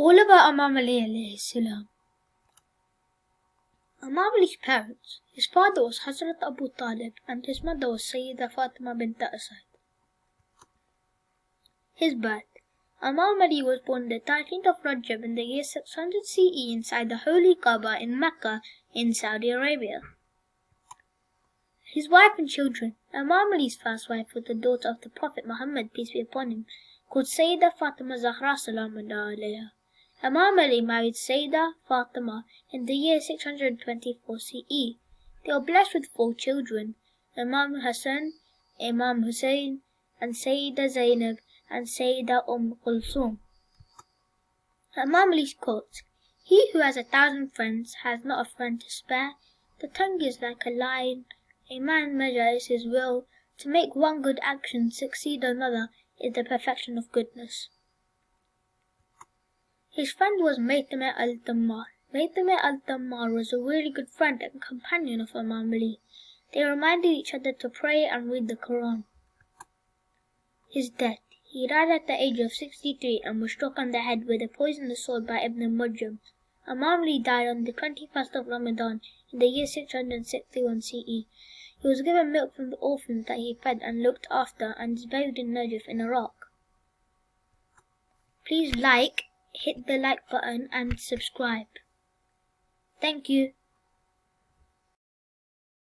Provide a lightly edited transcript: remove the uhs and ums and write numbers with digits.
All about Imam Ali AS. Imam Ali's parents. His father was Hazrat Abu Talib and his mother was Sayyidah Fatima bint Asad. His birth. Imam Ali was born the 13th of Rajab in the year 600 CE inside the Holy Kaaba in Mecca in Saudi Arabia. His wife and children. Imam Ali's first wife was the daughter of the Prophet Muhammad, peace be upon him, called Sayyidah Fatima Zahra Salamullahi alayha. Imam Ali married Sayyidah Fatima in the year 624 CE. They were blessed with 4 children, Imam Hassan, Imam Hussein, and Sayyidah Zainab and Sayyidah Kulthum. Imam Ali's quote: "He who has 1,000 friends has not a friend to spare. The tongue is like a lion. A man measures his will. To make one good action succeed another is the perfection of goodness." His friend was Maytama al-Dammar. Maytama al-Dammar was a really good friend and companion of Imam Ali. They reminded each other to pray and read the Quran. His death. He died at the age of 63 and was struck on the head with a poisonous sword by Ibn-Ali. Imam Ali died on the 21st of Ramadan in the year 661 CE. He was given milk from the orphans that he fed and looked after and is buried in Najaf in Iraq. Please hit the like button and subscribe. Thank you.